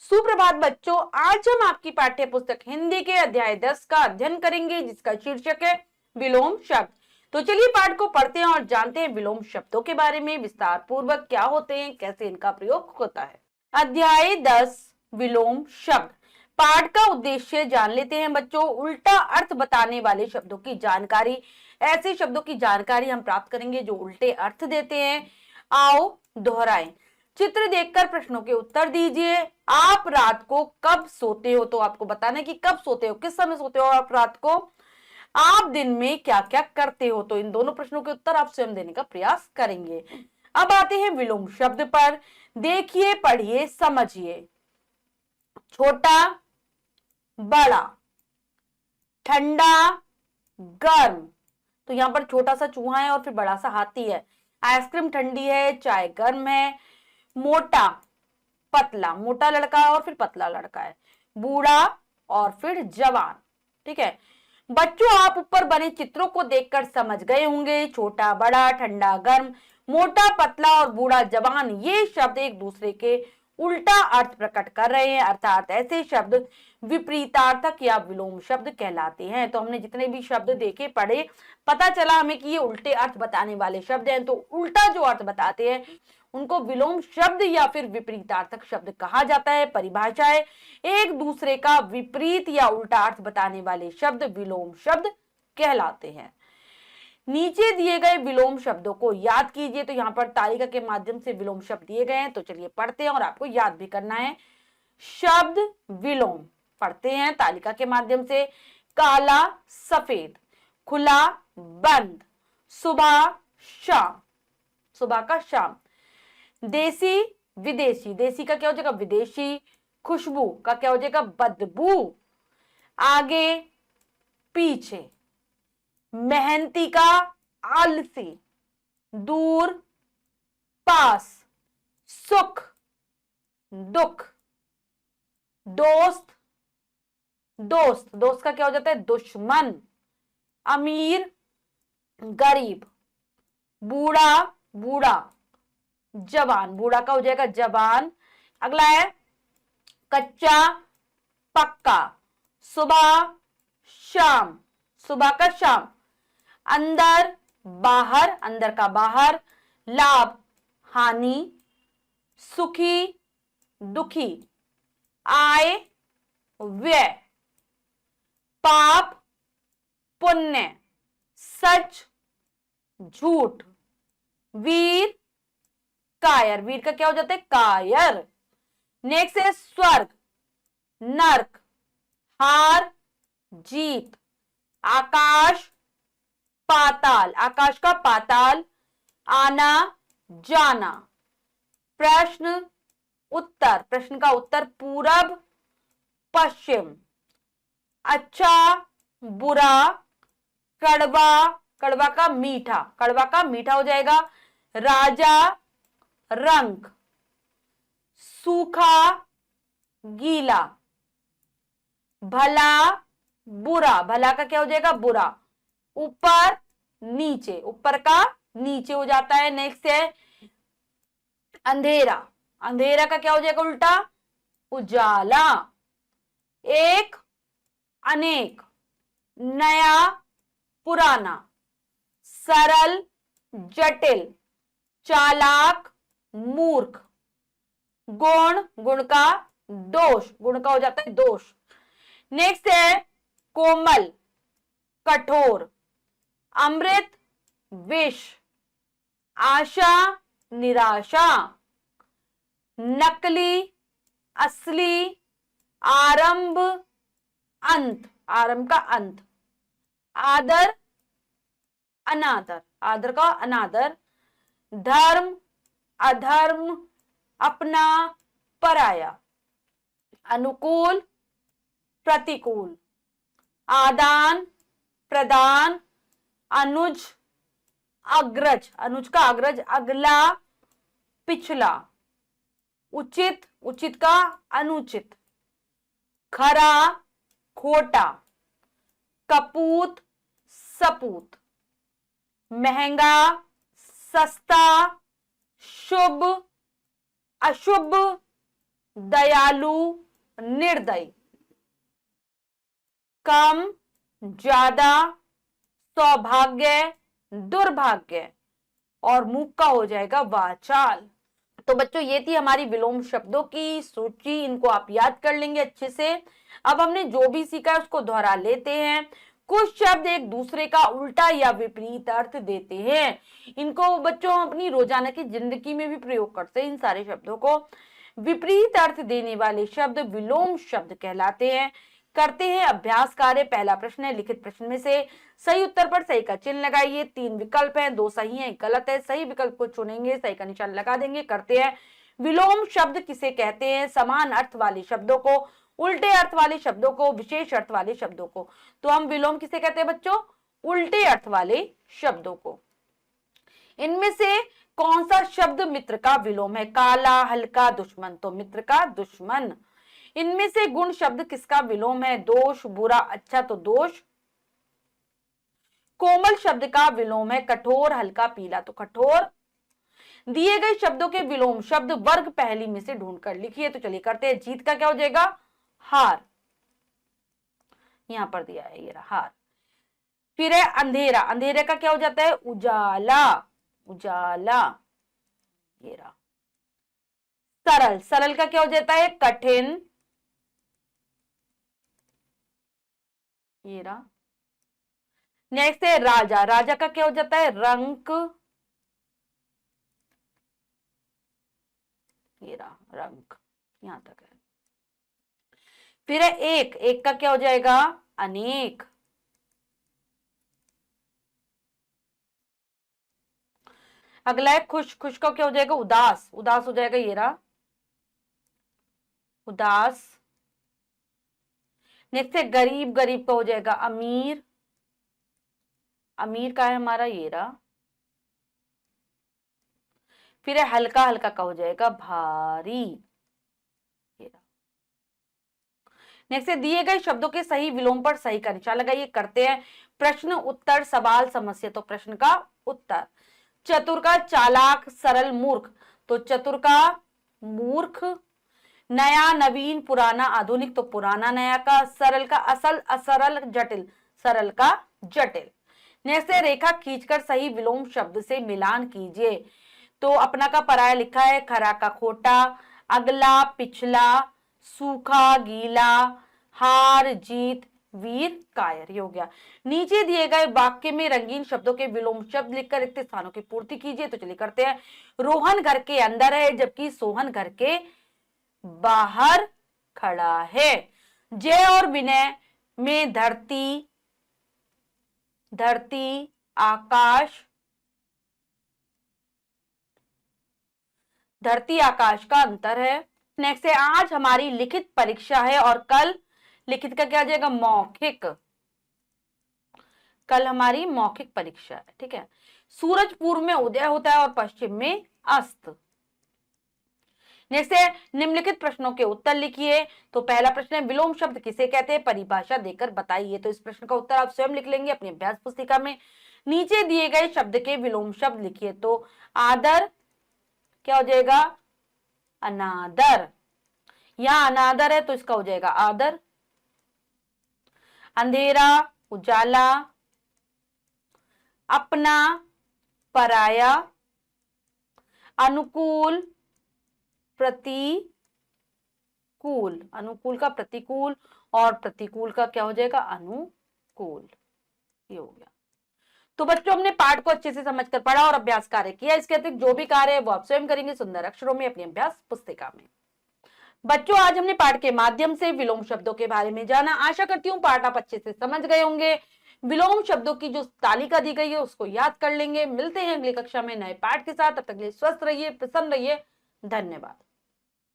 सुप्रभात बच्चों, आज हम आपकी पाठ्य पुस्तक हिंदी के अध्याय 10 का अध्ययन करेंगे, जिसका शीर्षक है विलोम शब्द। तो चलिए पाठ को पढ़ते हैं और जानते हैं विलोम शब्दों के बारे में विस्तार पूर्वक, क्या होते हैं, कैसे इनका प्रयोग होता है। अध्याय 10 विलोम शब्द। पाठ का उद्देश्य जान लेते हैं बच्चों। उल्टा अर्थ बताने वाले शब्दों की जानकारी। ऐसे शब्दों की जानकारी हम प्राप्त करेंगे जो उल्टे अर्थ देते हैं। आओ दोहराएं। चित्र देखकर प्रश्नों के उत्तर दीजिए। आप रात को कब सोते हो? तो आपको बताना है कि कब सोते हो, किस समय सोते हो आप रात को। आप दिन में क्या क्या करते हो? तो इन दोनों प्रश्नों के उत्तर आप स्वयं देने का प्रयास करेंगे। अब आते हैं विलोम शब्द पर। देखिए, पढ़िए, समझिए। छोटा, बड़ा, ठंडा, गर्म। तो यहां पर छोटा सा चूहा है और फिर बड़ा सा हाथी है। आइसक्रीम ठंडी है, चाय गर्म है। मोटा, पतला, मोटा लड़का और फिर पतला लड़का है। बूढ़ा और फिर जवान। ठीक है बच्चों, आप ऊपर बने चित्रों को देखकर समझ गए होंगे। छोटा, बड़ा, ठंडा, गर्म, मोटा, पतला और बूढ़ा, जवान, ये शब्द एक दूसरे के उल्टा अर्थ प्रकट कर रहे हैं, अर्थात ऐसे शब्द विपरीतार्थक या विलोम शब्द कहलाते हैं। तो हमने जितने भी शब्द देखे, पढ़े, पता चला हमें कि ये उल्टे अर्थ बताने वाले शब्द हैं। तो उल्टा जो अर्थ बताते हैं उनको विलोम शब्द या फिर विपरीतार्थक शब्द कहा जाता है। परिभाषाएं: एक दूसरे का विपरीत या उल्टा अर्थ बताने वाले शब्द विलोम शब्द कहलाते हैं। नीचे दिए गए विलोम शब्दों को याद कीजिए। तो यहाँ पर तालिका के माध्यम से विलोम शब्द दिए गए हैं, तो चलिए पढ़ते हैं और आपको याद भी करना है। शब्द विलोम पढ़ते हैं तालिका के माध्यम से। काला, सफेद, खुला, बंद, सुबह, शाम, सुबह का शाम। देसी, विदेशी, देसी का क्या हो जाएगा विदेशी। खुशबू का क्या हो जाएगा बदबू। आगे, पीछे। मेहनती का आलसी। दूर, पास। सुख, दुख। दोस्त, दोस्त, दोस्त का क्या हो जाता है दुश्मन। अमीर, गरीब। बूढ़ा, बूढ़ा, जवान, बूढ़ा का हो जाएगा जवान। अगला है कच्चा, पक्का। सुबह, शाम, सुबह का शाम। अंदर, बाहर, अंदर का बाहर। लाभ, हानि। सुखी, दुखी। आय, व्यय। पाप, पुण्य। सच, झूठ। वीर, कायर, वीर का क्या हो जाता है कायर। नेक्स्ट है स्वर्ग, नर्क। हार, जीत। आकाश, पाताल, आकाश का पाताल। आना, जाना। प्रश्न, उत्तर, प्रश्न का उत्तर पूरब, पश्चिम। अच्छा, बुरा, कड़वा, कड़वा का मीठा, कड़वा का मीठा हो जाएगा। राजा, रंग। सूखा, गीला। भला, बुरा, भला का क्या हो जाएगा बुरा। ऊपर, नीचे, ऊपर का नीचे हो जाता है। नेक्स्ट है अंधेरा, अंधेरा का क्या हो जाएगा उल्टा उजाला। एक, अनेक। नया, पुराना। सरल, जटिल। चालाक, मूर्ख। गुण, गुण का दोष, गुण का हो जाता है दोष। नेक्स्ट है कोमल, कठोर। अमृत, विष। आशा, निराशा। नकली, असली। आरंभ, अंत, आरंभ का अंत। आदर, अनादर, आदर का अनादर। धर्म, अधर्म, अपना, पराया। अनुकूल, प्रतिकूल। आदान, प्रदान। अनुज, अग्रज, अनुज का अग्रज, अगला, पिछला। उचित, उचित का अनुचित। खरा, खोटा। कपूत, सपूत। महंगा, सस्ता। शुभ, अशुभ, दयालु, निर्दयी। कम, ज्यादा, सौभाग्य, दुर्भाग्य। और मूक का हो जाएगा वाचाल। तो बच्चों ये थी हमारी विलोम शब्दों की सूची, इनको आप याद कर लेंगे अच्छे से। अब हमने जो भी सीखा है उसको दोहरा लेते हैं। कुछ शब्द एक दूसरे का उल्टा या विपरीत अर्थ देते हैं, इनको बच्चों अपनी रोजाना की जिंदगी में भी प्रयोग करते हैं। इन सारे शब्दों को विपरीत अर्थ देने वाले शब्द विलोम शब्द कहलाते हैं। करते हैं अभ्यास कार्य। पहला प्रश्न है, लिखित प्रश्न में से सही उत्तर पर सही का चिन्ह लगाइए। 3 विकल्प हैं, 2 सही हैं, 1 गलत है। सही विकल्प को चुनेंगे, सही का निशान लगा देंगे। करते हैं विलोम शब्द किसे कहते हैं? समान अर्थ वाले शब्दों को, उल्टे अर्थ वाले शब्दों को, विशेष अर्थ वाले शब्दों को। तो हम विलोम किसे कहते हैं बच्चों? उल्टे अर्थ वाले शब्दों को। इनमें से कौन सा शब्द मित्र का विलोम है? काला, हल्का, दुश्मन। तो मित्र का दुश्मन। इनमें से गुण शब्द किसका विलोम है? दोष, बुरा, अच्छा। तो दोष। कोमल शब्द का विलोम है कठोर, हल्का, पीला। तो कठोर। दिए गए शब्दों के विलोम शब्द वर्ग पहली में से ढूंढ कर लिखिए। तो चलिए करते हैं। जीत का क्या हो जाएगा? हार। यहां पर दिया है ये रहा, हार। फिर है अंधेरा, अंधेरे का क्या हो जाता है? उजाला, उजाला। ये रहा। सरल, सरल का क्या हो जाता है? कठिन। ये रहा। नेक्स्ट है राजा, राजा का क्या हो जाता है? रंक। ये रहा, रंक। यहां तक है। फिर है एक, एक का क्या हो जाएगा? अनेक। अगला है खुश, खुश का क्या हो जाएगा? उदास, उदास हो जाएगा। ये रहा, उदास। नेक्स्ट है गरीब, गरीब का हो जाएगा अमीर। अमीर का है हमारा ये रहा। फिर है हल्का, हल्का का हो जाएगा भारी। ये रहा। नेक्स्ट है दिए गए शब्दों के सही विलोम पर सही का निशान लगाइए। करते हैं प्रश्न उत्तर, सवाल, समस्या। तो प्रश्न का उत्तर। चतुर का चालाक, सरल, मूर्ख। तो चतुर का मूर्ख। नया, नवीन, पुराना, आधुनिक। तो पुराना नया का। सरल का असल, असरल, जटिल। सरल का जटिल। नेक्स्ट है रेखा खींचकर सही विलोम शब्द से मिलान कीजिए। तो अपना का पराया लिखा है, खरा का खोटा, अगला, पिछला, सूखा, गीला, हार, जीत, वीर, कायर। ये हो गया। नीचे दिए गए वाक्य में रंगीन शब्दों के विलोम शब्द लिखकर रिक्त स्थानों की पूर्ति कीजिए। तो चलिए करते हैं। रोहन घर के अंदर है जबकि सोहन घर के बाहर खड़ा है। जय और विनय में धरती, धरती, आकाश, धरती आकाश का अंतर है। नेक्स्ट है आज हमारी लिखित परीक्षा है और कल, लिखित का क्या आ जाएगा? मौखिक। कल हमारी मौखिक परीक्षा है। ठीक है। सूरज पूर्व में उदय होता है और पश्चिम में अस्त। नेक्स्ट है निम्नलिखित प्रश्नों के उत्तर लिखिए। तो पहला प्रश्न है विलोम शब्द किसे कहते हैं? परिभाषा देकर बताइए। तो इस प्रश्न का उत्तर आप स्वयं लिख लेंगे अपनी अभ्यास पुस्तिका में। नीचे दिए गए शब्द के विलोम शब्द लिखिए। तो आदर क्या हो जाएगा? अनादर। यहां अनादर है तो इसका हो जाएगा आदर। अंधेरा, उजाला, अपना, पराया, अनुकूल, प्रतिकूल। अनुकूल का प्रतिकूल और प्रतिकूल का क्या हो जाएगा? अनुकूल। ये हो गया। तो बच्चों हमने पाठ को अच्छे से समझकर पढ़ा और अभ्यास कार्य किया। इसके अतिरिक्त जो भी कार्य है वो आप स्वयं करेंगे सुंदर अक्षरों में अपनी अभ्यास पुस्तिका में। बच्चों आज हमने पाठ के माध्यम से विलोम शब्दों के बारे में जाना। आशा करती हूँ पाठ आप अच्छे से समझ गए होंगे। विलोम शब्दों की जो तालिका दी गई है उसको याद कर लेंगे। मिलते हैं अगली कक्षा में नए पाठ के साथ। तब तक के लिए स्वस्थ रहिए, प्रसन्न रहिए। धन्यवाद।